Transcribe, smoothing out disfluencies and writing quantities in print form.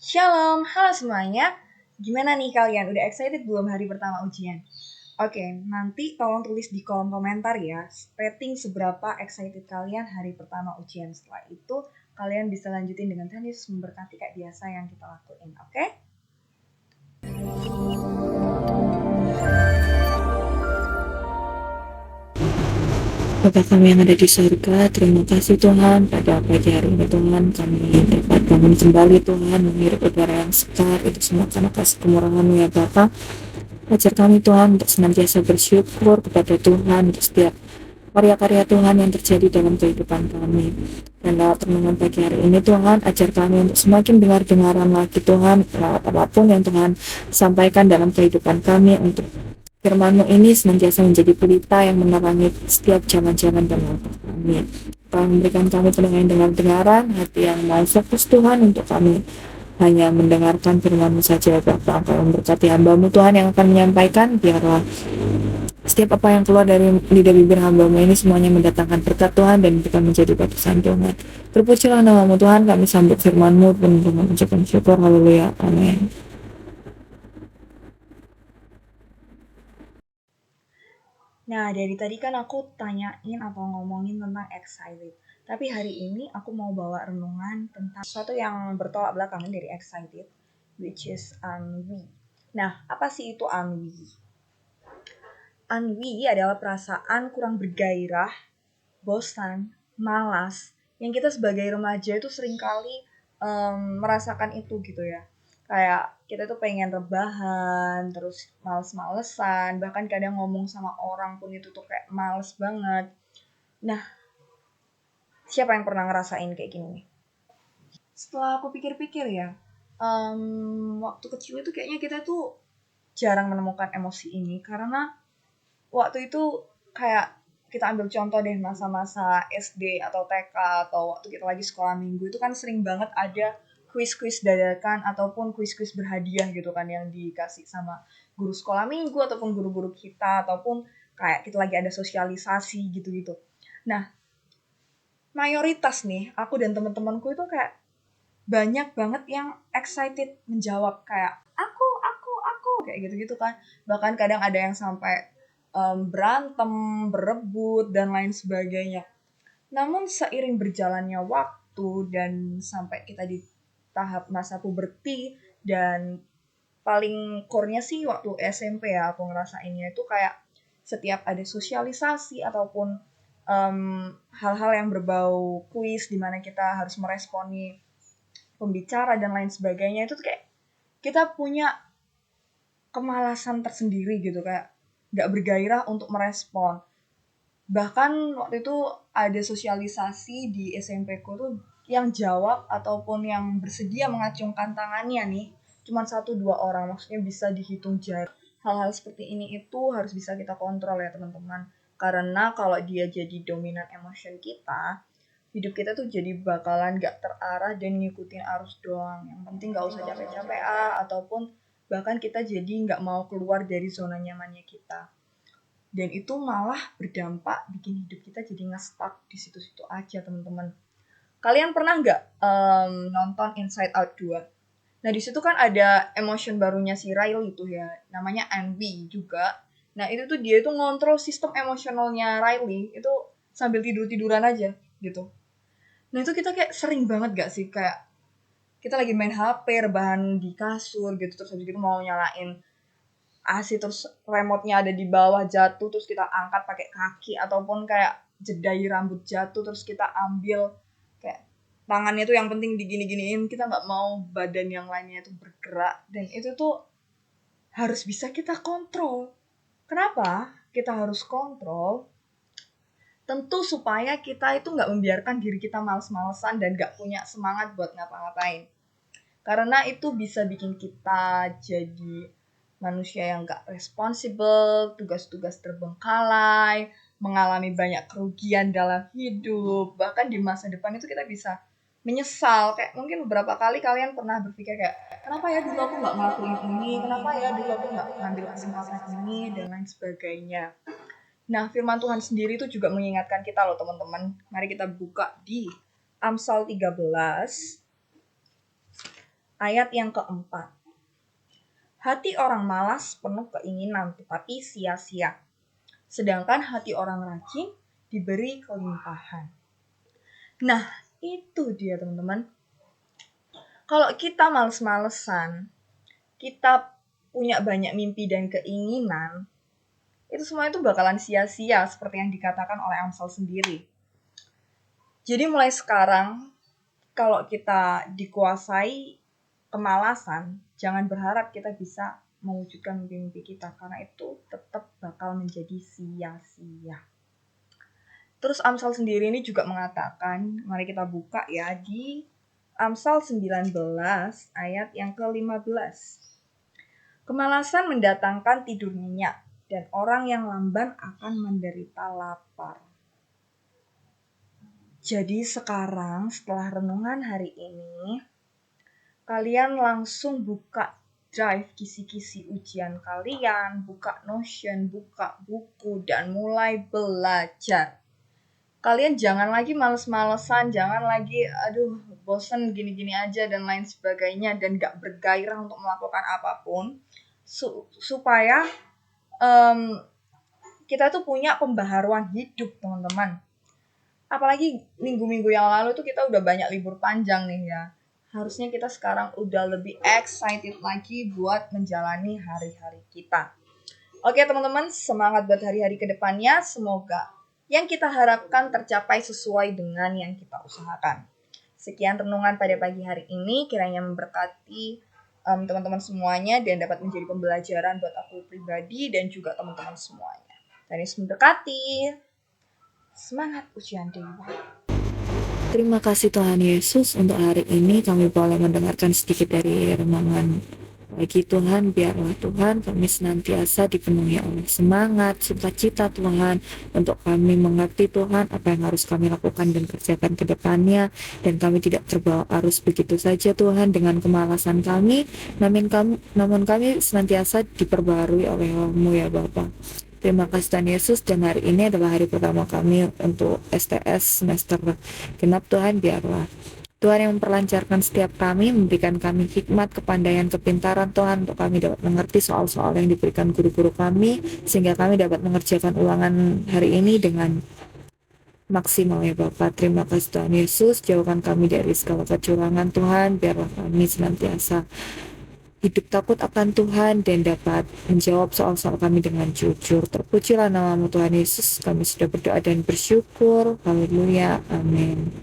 Shalom, halo semuanya. Gimana nih kalian? Udah excited belum hari pertama ujian? Oke, nanti tolong tulis di kolom komentar ya, rating seberapa excited kalian hari pertama ujian. Setelah itu, kalian bisa lanjutin dengan Tuhan Yesus memberkati kayak biasa yang kita lakuin, oke? Bapa kami yang ada di surga, terima kasih Tuhan pada pagi hari ini Tuhan kami dapat bangun kembali Tuhan menghirup udara yang segar, itu semua karena kasih kemurahan-Mu ya Bapa. Ajar kami Tuhan untuk senantiasa bersyukur kepada Tuhan untuk setiap karya-karya Tuhan yang terjadi dalam kehidupan kami. Dan lewat renungan pagi hari ini Tuhan, ajar kami untuk semakin dengar-dengaran lagi Tuhan, lewat apapun yang Tuhan sampaikan dalam kehidupan kami, untuk Firman-Mu ini senantiasa menjadi pelita yang menerangi setiap zaman-zaman dan langkah kami. Tuhan memberikan kami pendengaran dengar-dengaran, hati yang mau fokus Tuhan untuk kami hanya mendengarkan firman-Mu saja. Bapa, Engkau memberkati hamba-Mu Tuhan yang akan menyampaikan, biarlah setiap apa yang keluar dari lidah bibir hamba-Mu ini semuanya mendatangkan berkat Tuhan dan bukan menjadi batasan Tuhan. Terpujilah nama-Mu Tuhan, kami sambut firman-Mu dengan ucapan syukur. Haleluya, amin. Nah, dari tadi kan aku tanyain atau ngomongin tentang excited. Tapi hari ini aku mau bawa renungan tentang sesuatu yang bertolak belakang dari excited, which is ennui. Nah, apa sih itu ennui? Ennui adalah perasaan kurang bergairah, bosan, malas, yang kita sebagai remaja itu seringkali merasakan itu gitu ya. Kayak kita tuh pengen rebahan, terus males-malesan, bahkan kadang ngomong sama orang pun itu tuh kayak males banget. Nah, siapa yang pernah ngerasain kayak gini nih? Setelah aku pikir-pikir ya, waktu kecil itu kayaknya kita tuh jarang menemukan emosi ini karena waktu itu kayak kita ambil contoh deh masa-masa SD atau TK atau waktu kita lagi sekolah minggu itu kan sering banget ada kuis-kuis dadakan ataupun kuis-kuis berhadiah gitu kan yang dikasih sama guru sekolah minggu ataupun guru-guru kita ataupun kayak kita lagi ada sosialisasi gitu-gitu. Nah, mayoritas nih aku dan teman-temanku itu kayak banyak banget yang excited menjawab kayak aku kayak gitu-gitu kan. Bahkan kadang ada yang sampai berantem, berebut dan lain sebagainya. Namun seiring berjalannya waktu dan sampai kita di tahap masa puberti dan paling core-nya sih waktu SMP ya aku ngerasainnya itu kayak setiap ada sosialisasi ataupun hal-hal yang berbau kuis di mana kita harus meresponi pembicara dan lain sebagainya itu tuh kayak kita punya kemalasan tersendiri gitu kayak nggak bergairah untuk merespon. Bahkan waktu itu ada sosialisasi di SMP ku tuh yang jawab ataupun yang bersedia mengacungkan tangannya nih cuma 1-2 orang, maksudnya bisa dihitung jari. Hal-hal seperti ini itu harus bisa kita kontrol ya teman-teman, karena kalau dia jadi dominan emotion kita, hidup kita tuh jadi bakalan gak terarah dan ngikutin arus doang. Yang penting gak usah capek-capek ataupun bahkan kita jadi gak mau keluar dari zona nyamannya kita. Dan itu malah berdampak bikin hidup kita jadi nge-stuck di situ-situ aja teman-teman. Kalian pernah nggak nonton Inside Out 2? Nah di situ kan ada emotion barunya si Riley itu ya, namanya Envy juga. Nah itu tuh dia itu ngontrol sistem emosionalnya Riley itu sambil tidur-tiduran aja gitu. Nah itu kita kayak sering banget gak sih kayak kita lagi main HP, rebahan di kasur gitu, terus habis gitu mau nyalain AC terus remote-nya ada di bawah jatuh terus kita angkat pakai kaki ataupun kayak jedai rambut jatuh terus kita ambil kayak tangannya tuh yang penting digini-giniin, kita nggak mau badan yang lainnya itu bergerak dan itu tuh harus bisa kita kontrol. Kenapa kita harus kontrol? Tentu supaya kita itu nggak membiarkan diri kita males-malesan dan nggak punya semangat buat ngapa-ngapain. Karena itu bisa bikin kita jadi manusia yang nggak responsibel, tugas-tugas terbengkalai, mengalami banyak kerugian dalam hidup, bahkan di masa depan itu kita bisa menyesal. Kayak mungkin beberapa kali kalian pernah berpikir kayak, kenapa ya dulu aku nggak ngelakuin ini, kenapa ya dulu aku nggak ngambil kesempatan ini, dan lain sebagainya. Nah, firman Tuhan sendiri itu juga mengingatkan kita loh teman-teman. Mari kita buka di Amsal 13 ayat yang keempat. Hati orang malas penuh keinginan tetapi sia-sia, sedangkan hati orang rajin diberi kelimpahan. Nah, itu dia teman-teman. Kalau kita males-malesan, kita punya banyak mimpi dan keinginan, itu semua itu bakalan sia-sia seperti yang dikatakan oleh Amsal sendiri. Jadi mulai sekarang, kalau kita dikuasai kemalasan, jangan berharap kita bisa mewujudkan mimpi-mimpi kita, karena itu tetap bakal menjadi sia-sia. Terus Amsal sendiri ini juga mengatakan, mari kita buka ya di Amsal 19 ayat yang ke-15. Kemalasan mendatangkan tidur nyenyak, dan orang yang lamban akan menderita lapar. Jadi sekarang setelah renungan hari ini, kalian langsung buka drive kisi-kisi ujian kalian, buka Notion, buka buku, dan mulai belajar. Kalian jangan lagi males-malesan, jangan lagi bosen gini-gini aja dan lain sebagainya, dan gak bergairah untuk melakukan apapun, supaya kita tuh punya pembaharuan hidup, teman-teman. Apalagi minggu-minggu yang lalu tuh kita udah banyak libur panjang nih ya. Harusnya kita sekarang udah lebih excited lagi buat menjalani hari-hari kita. Oke teman-teman, semangat buat hari-hari kedepannya. Semoga yang kita harapkan tercapai sesuai dengan yang kita usahakan. Sekian renungan pada pagi hari ini, kiranya memberkati teman-teman semuanya dan dapat menjadi pembelajaran buat aku pribadi dan juga teman-teman semuanya. Dan Yesus memberkati. Semangat ujian dewa. Terima kasih Tuhan Yesus, untuk hari ini kami boleh mendengarkan sedikit dari renungan pagi Tuhan. Biarlah Tuhan kami senantiasa dipenuhi oleh semangat, sukacita Tuhan, untuk kami mengerti Tuhan apa yang harus kami lakukan dan kerjakan ke depannya, dan kami tidak terbawa arus begitu saja Tuhan dengan kemalasan kami, namun kami senantiasa diperbarui oleh Roh-Mu ya Bapa. Terima kasih Tuhan Yesus, dan hari ini adalah hari pertama kami untuk STS semester genap Tuhan. Biarlah Tuhan yang memperlancarkan setiap kami, memberikan kami hikmat, kepandaian, kepintaran Tuhan, untuk kami dapat mengerti soal-soal yang diberikan guru-guru kami, sehingga kami dapat mengerjakan ulangan hari ini dengan maksimal ya Bapak. Terima kasih Tuhan Yesus, jauhkan kami dari segala kecurangan Tuhan, biarlah kami senantiasa hidup takut akan Tuhan dan dapat menjawab soal-soal kami dengan jujur. Terpujilah nama-Mu Tuhan Yesus, kami sudah berdoa dan bersyukur. Haleluya, amin.